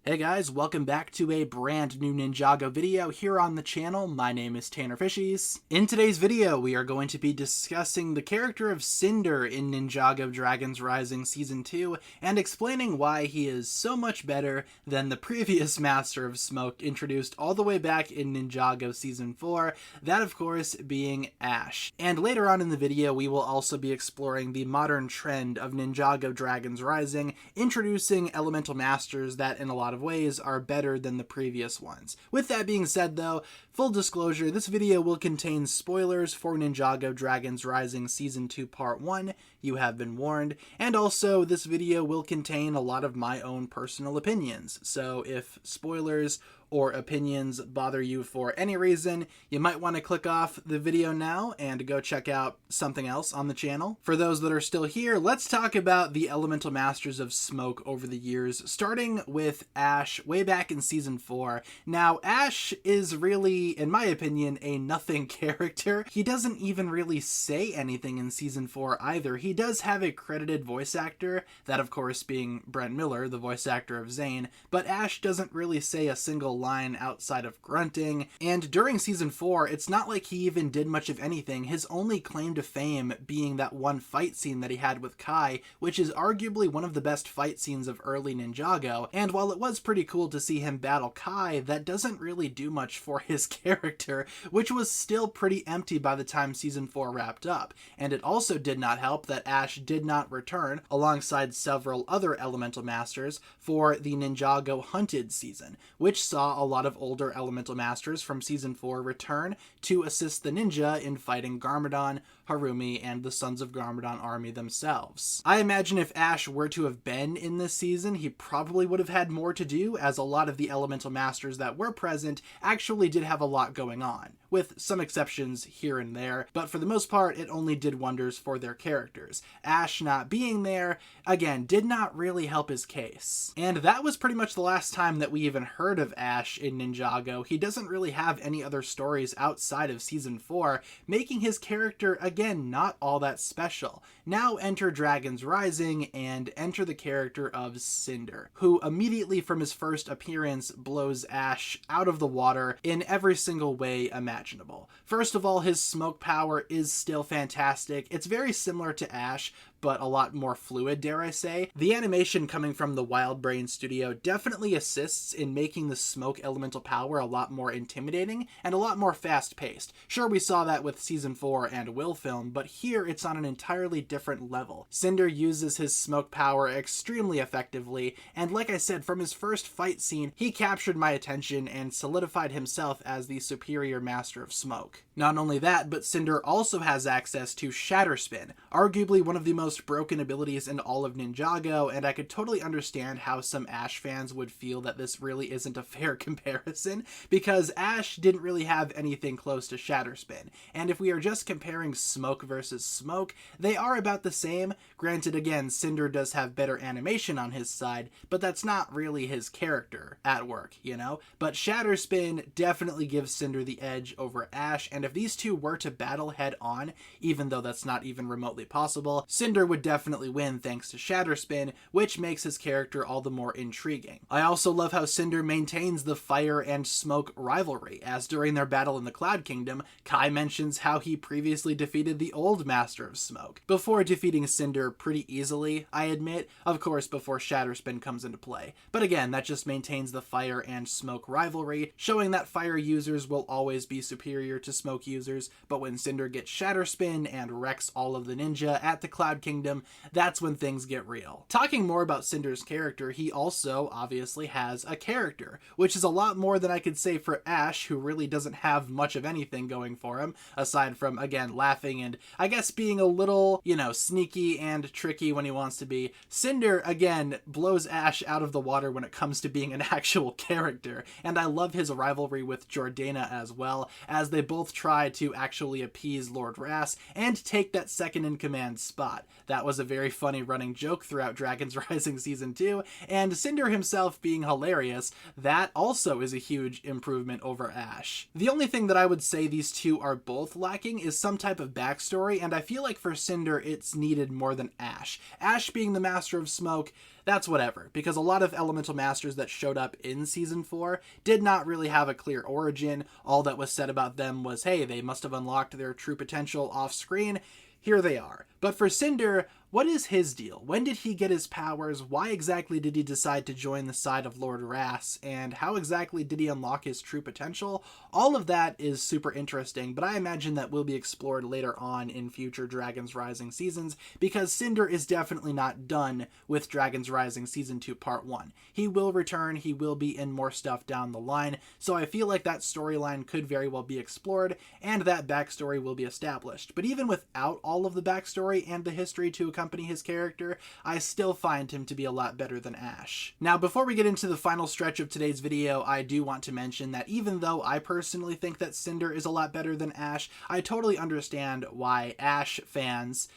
Hey guys, welcome back to a brand new Ninjago video here on the channel. My name is TannerFishies. In today's video, we are going to be discussing the character of Cinder in Ninjago Dragons Rising Season 2 and explaining why he is so much better than the previous Master of Smoke introduced all the way back in Ninjago Season 4, that of course being Ash. And later on in the video, we will also be exploring the modern trend of Ninjago Dragons Rising, introducing elemental masters that in a lot of ways are better than the previous ones. With that being said though, full disclosure, this video will contain spoilers for Ninjago Dragons Rising Season 2 Part 1, you have been warned, and also this video will contain a lot of my own personal opinions, so if spoilers or opinions bother you for any reason, you might want to click off the video now and go check out something else on the channel. For those that are still here, let's talk about the elemental masters of smoke over the years, starting with Ash way back in Season 4. Now, Ash is really, in my opinion, a nothing character. He doesn't even really say anything in Season 4 either. He does have a credited voice actor, that of course being Brent Miller, the voice actor of Zane, but Ash doesn't really say a single line outside of grunting, and during Season 4, it's not like he even did much of anything, his only claim to fame being that one fight scene that he had with Kai, which is arguably one of the best fight scenes of early Ninjago, and while it was pretty cool to see him battle Kai, that doesn't really do much for his character, which was still pretty empty by the time Season 4 wrapped up, and it also did not help that Ash did not return, alongside several other elemental masters, for the Ninjago Hunted season, which saw a lot of older elemental masters from Season 4 return to assist the ninja in fighting Garmadon, Harumi, and the Sons of Garmadon army themselves. I imagine if Ash were to have been in this season, he probably would have had more to do, as a lot of the elemental masters that were present actually did have a lot going on, with some exceptions here and there, but for the most part, it only did wonders for their characters. Ash not being there, again, did not really help his case. And that was pretty much the last time that we even heard of Ash in Ninjago. He doesn't really have any other stories outside of Season 4, making his character, again, not all that special. Now enter Dragons Rising, and enter the character of Cinder, who immediately from his first appearance blows Ash out of the water in every single way imaginable. First of all, his smoke power is still fantastic. It's very similar to Ash, but a lot more fluid, dare I say. The animation coming from the Wild Brain studio definitely assists in making the smoke elemental power a lot more intimidating and a lot more fast-paced. Sure, we saw that with Season 4 and Will Film, but here it's on an entirely different level. Cinder uses his smoke power extremely effectively, and like I said, from his first fight scene, he captured my attention and solidified himself as the superior master of smoke. Not only that, but Cinder also has access to Shatter Spin, arguably one of the most broken abilities in all of Ninjago, and I could totally understand how some Ash fans would feel that this really isn't a fair comparison, because Ash didn't really have anything close to Shatter Spin, and if we are just comparing smoke versus smoke, they are about the same. Granted, again, Cinder does have better animation on his side, but that's not really his character at work, you know? But Shatter Spin definitely gives Cinder the edge over Ash, and if these two were to battle head on, even though that's not even remotely possible, Cinder would definitely win thanks to Shatter Spin, which makes his character all the more intriguing. I also love how Cinder maintains the fire and smoke rivalry, as during their battle in the Cloud Kingdom, Kai mentions how he previously defeated the old Master of Smoke, before defeating Cinder pretty easily, I admit, of course before Shatter Spin comes into play. But again, that just maintains the fire and smoke rivalry, showing that fire users will always be superior to smoke users, but when Cinder gets Shatter Spin and wrecks all of the ninja at the Cloud Kingdom, that's when things get real. Talking more about Cinder's character, he also obviously has a character, which is a lot more than I could say for Ash, who really doesn't have much of anything going for him, aside from, again, laughing and I guess being a little, you know, sneaky and tricky when he wants to be. Cinder, again, blows Ash out of the water when it comes to being an actual character, and I love his rivalry with Jordana as well. as they both try to actually appease Lord Ras and take that second-in-command spot. That was a very funny running joke throughout Dragon's Rising Season 2, and Cinder himself being hilarious, that also is a huge improvement over Ash. The only thing that I would say these two are both lacking is some type of backstory, and I feel like for Cinder it's needed more than Ash. Ash being the Master of Smoke, that's whatever, because a lot of elemental masters that showed up in Season 4 did not really have a clear origin. All that was said about them was, hey, they must have unlocked their true potential off-screen. Here they are. But for Cinder, what is his deal? When did he get his powers? Why exactly did he decide to join the side of Lord Ras? And how exactly did he unlock his true potential? All of that is super interesting, but I imagine that will be explored later on in future Dragon's Rising seasons, because Cinder is definitely not done with Dragon's Rising Season 2 Part 1. He will return, he will be in more stuff down the line, so I feel like that storyline could very well be explored, and that backstory will be established. But even without all of the backstory and the history to accompany his character, I still find him to be a lot better than Ash. Now, before we get into the final stretch of today's video, I do want to mention that even though I personally think that Cinder is a lot better than Ash, I totally understand why Ash fans...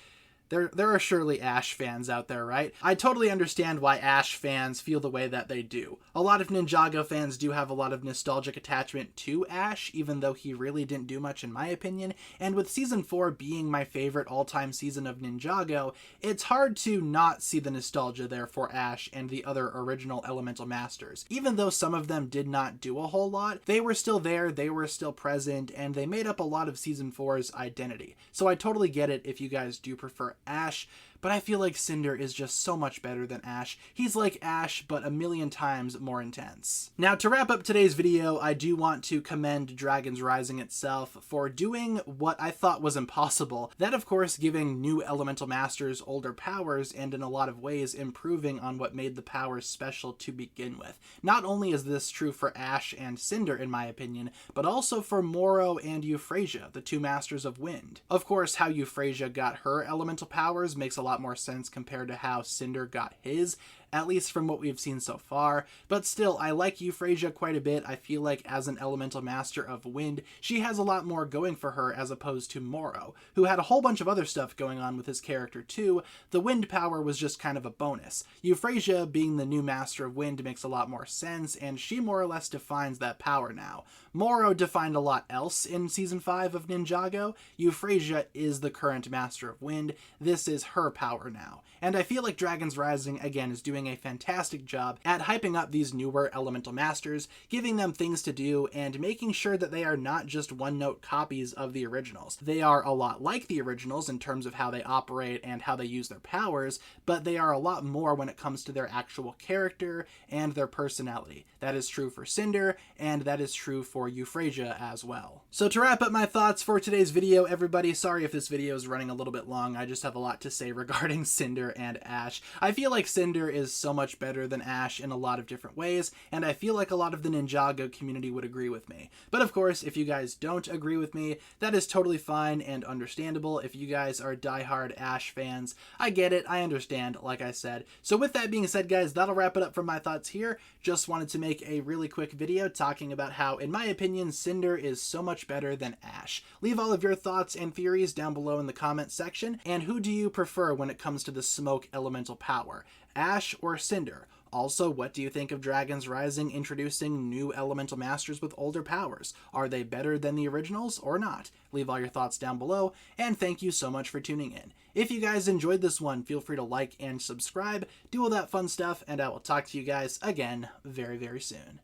There are surely Ash fans out there, right? I totally understand why Ash fans feel the way that they do. A lot of Ninjago fans do have a lot of nostalgic attachment to Ash, even though he really didn't do much in my opinion, and with Season 4 being my favorite all-time season of Ninjago, it's hard to not see the nostalgia there for Ash and the other original Elemental Masters. Even though some of them did not do a whole lot, they were still there, they were still present, and they made up a lot of Season 4's identity. So I totally get it if you guys do prefer Ash, but I feel like Cinder is just so much better than Ash. He's like Ash, but a million times more intense. Now, to wrap up today's video, I do want to commend Dragon's Rising itself for doing what I thought was impossible. That, of course, giving new Elemental Masters older powers, and in a lot of ways improving on what made the powers special to begin with. Not only is this true for Ash and Cinder, in my opinion, but also for Moro and Euphrasia, the two Masters of Wind. Of course, how Euphrasia got her elemental powers makes a lot more sense compared to how Cinder got his, at least from what we've seen so far, but still, I like Euphrasia quite a bit. I feel like as an Elemental Master of Wind, she has a lot more going for her as opposed to Moro, who had a whole bunch of other stuff going on with his character too. The Wind power was just kind of a bonus. Euphrasia, being the new Master of Wind, makes a lot more sense, and she more or less defines that power now. Moro defined a lot else in Season 5 of Ninjago. Euphrasia is the current Master of Wind. This is her power now. And I feel like Dragon's Rising, again, is doing a fantastic job at hyping up these newer Elemental Masters, giving them things to do, and making sure that they are not just one-note copies of the originals. They are a lot like the originals in terms of how they operate and how they use their powers, but they are a lot more when it comes to their actual character and their personality. That is true for Cinder, and that is true for Euphrasia as well. So to wrap up my thoughts for today's video, everybody, sorry if this video is running a little bit long, I just have a lot to say regarding Cinder and Ash. I feel like Cinder is so much better than Ash in a lot of different ways, and I feel like a lot of the Ninjago community would agree with me. But of course, if you guys don't agree with me, that is totally fine and understandable. If you guys are diehard Ash fans, I get it, I understand, like I said. So with that being said, guys, that'll wrap it up from my thoughts here. Just wanted to make a really quick video talking about how, in my opinion, Cinder is so much better than Ash. Leave all of your thoughts and theories down below in the comments section, and who do you prefer when it comes to the smoke elemental power, Ash or Cinder? Also, what do you think of Dragon's Rising introducing new Elemental Masters with older powers? Are they better than the originals or not? Leave all your thoughts down below, and thank you so much for tuning in. If you guys enjoyed this one, feel free to like and subscribe, do all that fun stuff, and I will talk to you guys again very, very soon.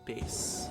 Peace.